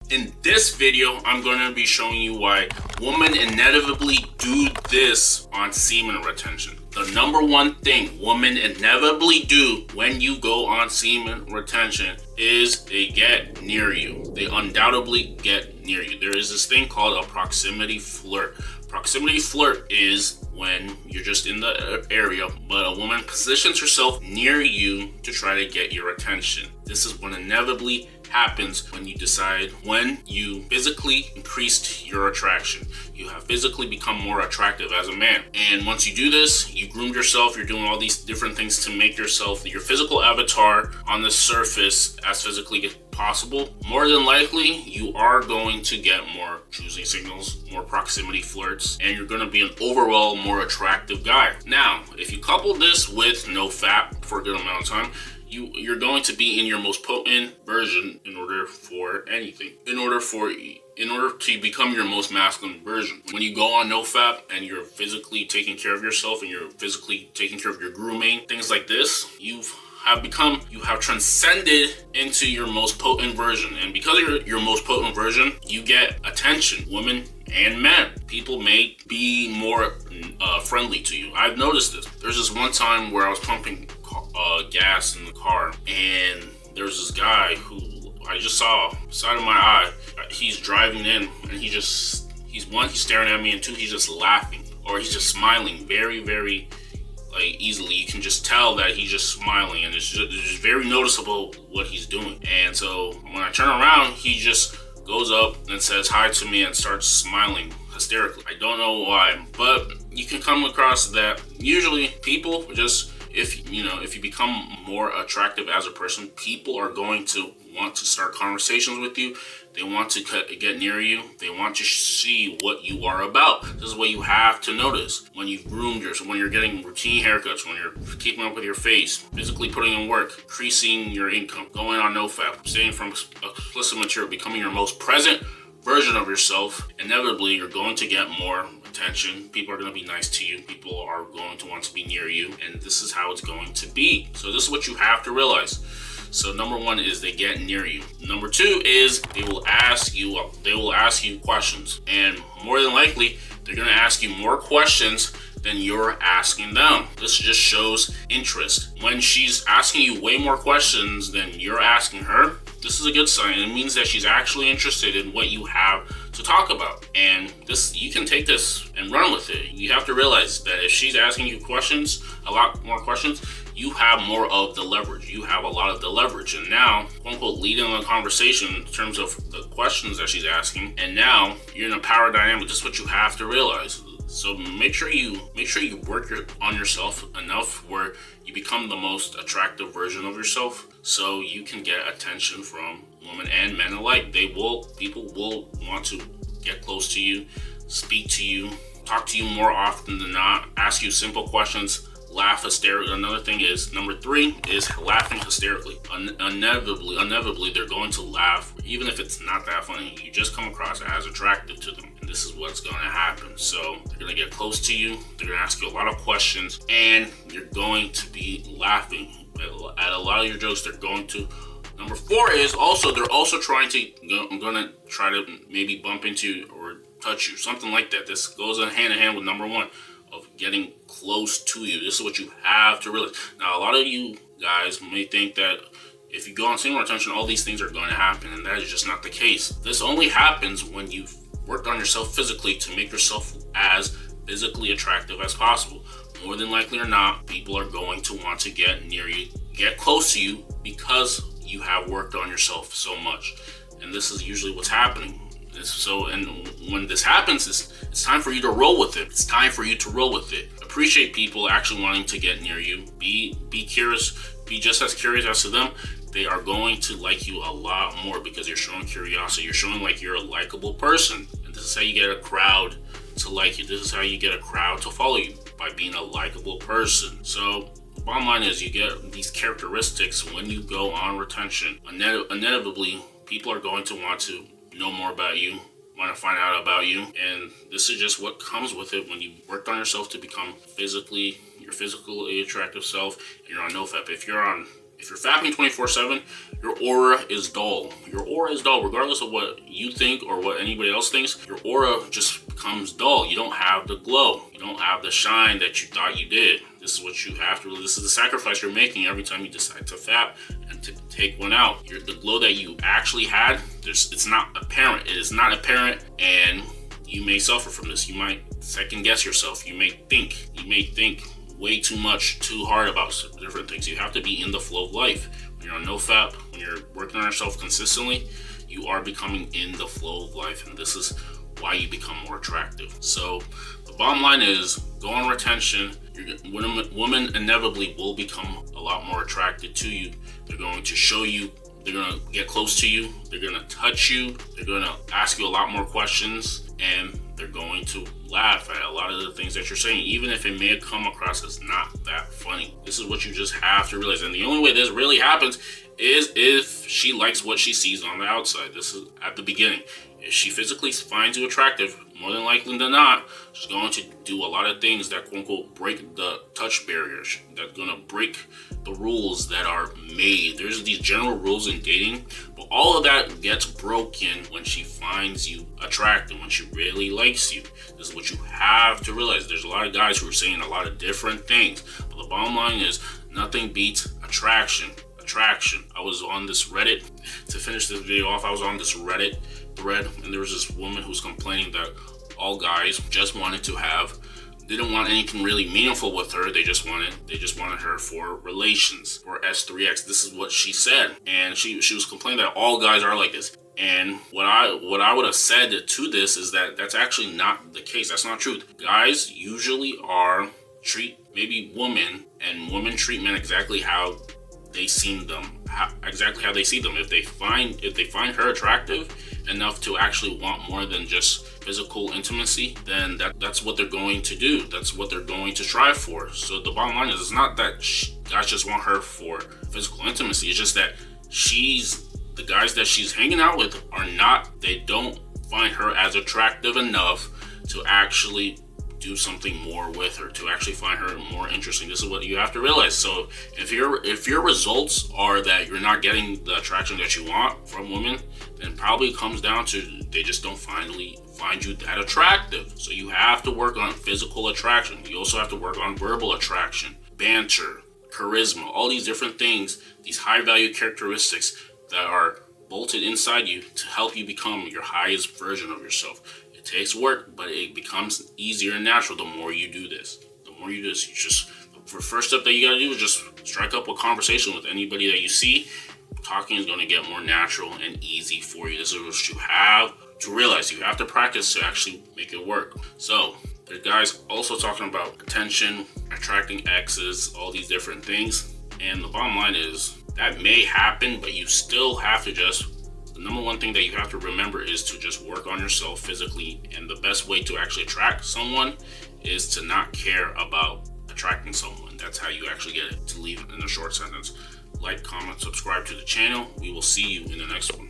In this video, I'm going to be showing you why women inevitably do this on semen retention. The number one thing women inevitably do when you go on semen retention is they get near you. They undoubtedly get near you. There is this thing called a proximity flirt. Proximity flirt is when you're just in the area, but a woman positions herself near you to try to get your attention. This is what inevitably happens when you decide, when you physically increased your attraction. You have physically become more attractive as a man. And once you do this, you groomed yourself, you're doing all these different things to make yourself your physical avatar on the surface as physically possible. More than likely, you are going to get more choosing signals, more proximity flirts, and you're going to be an overall more attractive guy. Now, if you couple this with no fap for a good amount of time, you're going to be in your most potent version in order for anything. In order to become your most masculine version. When you go on nofap and you're physically taking care of yourself and you're physically taking care of your grooming, things like this, you have transcended into your most potent version. And because you're your most potent version, you get attention, women and men. People may be more friendly to you. I've noticed this. There's this one time where I was pumping gas in the car, and there's this guy who I just saw side of my eye. He's driving in, and he's staring at me, and two, he's just laughing, or he's just smiling very, very easily. You can just tell that he's just smiling, and it's just very noticeable what he's doing. And so when I turn around, he just goes up and says hi to me and starts smiling hysterically. I don't know why, but you can come across that usually people just, if you become more attractive as a person, people are going to want to start conversations with you. They want to get near you. They want to see what you are about. This is what you have to notice when you've groomed yourself, when you're getting routine haircuts, when you're keeping up with your face, physically putting in work, increasing your income, going on nofap, abstaining from explicit material, becoming your most present version of yourself. Inevitably, you're going to get more attention. People are going to be nice to you. People are going to want to be near you, and this is how it's going to be. So this is what you have to realize. So number one is they get near you. Number two is they will ask you questions, and more than likely they're going to ask you more questions than you're asking them. This just shows interest. When she's asking you way more questions than you're asking her, this is a good sign. It means that she's actually interested in what you have to talk about. And this, you can take this and run with it. You have to realize that if she's asking you questions, a lot more questions, you have more of the leverage. You have a lot of the leverage. And now, quote unquote, leading the conversation in terms of the questions that she's asking. And now you're in a power dynamic. This is what you have to realize. So make sure you work on yourself enough where you become the most attractive version of yourself, so you can get attention from women and men alike. People will want to get close to you, speak to you, talk to you more often than not, ask you simple questions, laugh hysterically. Another thing is, number three is laughing hysterically. Inevitably, they're going to laugh, even if it's not that funny. You just come across as attractive to them. This is what's going to happen. So they're going to get close to you. They're going to ask you a lot of questions, and you're going to be laughing at a lot of your jokes. They're going to. Number four is also, they're also trying to, I'm going to try to maybe bump into or touch you, something like that. This goes hand in hand with number one of getting close to you. This is what you have to realize. Now, a lot of you guys may think that if you go on semen retention, all these things are going to happen, and that is just not the case. This only happens when you've worked on yourself physically to make yourself as physically attractive as possible. More than likely or not, people are going to want to get near you, get close to you, because you have worked on yourself so much. And this is usually what's happening. And when this happens, it's time for you to roll with it. It's time for you to roll with it. Appreciate people actually wanting to get near you. Be curious. Be just as curious as to them. They are going to like you a lot more because you're showing curiosity. You're showing like you're a likable person. And this is how you get a crowd to like you. This is how you get a crowd to follow you, by being a likable person. So the bottom line is, you get these characteristics when you go on retention. Inevitably, people are going to want to know more about you, want to find out about you. And this is just what comes with it when you worked on yourself to become your physically attractive self, and you're on nofap. If you're on If you're fapping 24/7, your aura is dull. Your aura is dull, regardless of what you think or what anybody else thinks. Your aura just becomes dull. You don't have the glow. You don't have the shine that you thought you did. This is what you have to. This is the sacrifice you're making every time you decide to fap and to take one out. The glow that you actually had, it's not apparent. It is not apparent, and you may suffer from this. You might second guess yourself. You may think way too much, too hard about different things. You have to be in the flow of life. When you're on no fap, when you're working on yourself consistently, you are becoming in the flow of life, and this is why you become more attractive. So the bottom line is, go on retention. Women inevitably will become a lot more attracted to you. They're going to show you, they're going to get close to you, they're going to touch you, they're going to ask you a lot more questions, and they're going to laugh at a lot of the things that you're saying, even if it may come across as not that funny. This is what you just have to realize. And the only way this really happens is if she likes what she sees on the outside. This is at the beginning. If she physically finds you attractive, more than likely than not, she's going to do a lot of things that quote unquote break the touch barriers. That's going to break the rules that are made. There's these general rules in dating, but all of that gets broken when she finds you attractive, when she really likes you. This is what you have to realize. There's a lot of guys who are saying a lot of different things, but the bottom line is nothing beats attraction. I was on this Reddit, to finish this video off, I was on this Reddit thread, and there was this woman who was complaining that all guys just didn't want anything really meaningful with her. They just wanted her for relations, for S3X. This is what she said, and she was complaining that all guys are like this. And what I would have said to this is that that's actually not the case. That's not true. Guys usually treat maybe women, and women treat men exactly how they see them. If they find her attractive enough to actually want more than just physical intimacy, then that's what they're going to do. That's what they're going to strive for. So the bottom line is, it's not that guys just want her for physical intimacy. It's just that the guys that she's hanging out with they don't find her as attractive enough to actually do something more with her, to actually find her more interesting. This is what you have to realize. So if your results are that you're not getting the attraction that you want from women, then probably comes down to they just don't find you that attractive. So you have to work on physical attraction. You also have to work on verbal attraction, banter, charisma, all these different things, these high value characteristics that are bolted inside you to help you become your highest version of yourself. It takes work, but it becomes easier and natural the more you do this. The first step that you gotta do is just strike up a conversation with anybody that you see. Talking is gonna get more natural and easy for you. This is what you have to realize. You have to practice to actually make it work. So there's guys also talking about attention, attracting exes, all these different things. And the bottom line is that may happen, but you still have to the number one thing that you have to remember is to just work on yourself physically. And the best way to actually attract someone is to not care about attracting someone. That's how you actually get it. To leave it in a short sentence. Like, comment, subscribe to the channel. We will see you in the next one.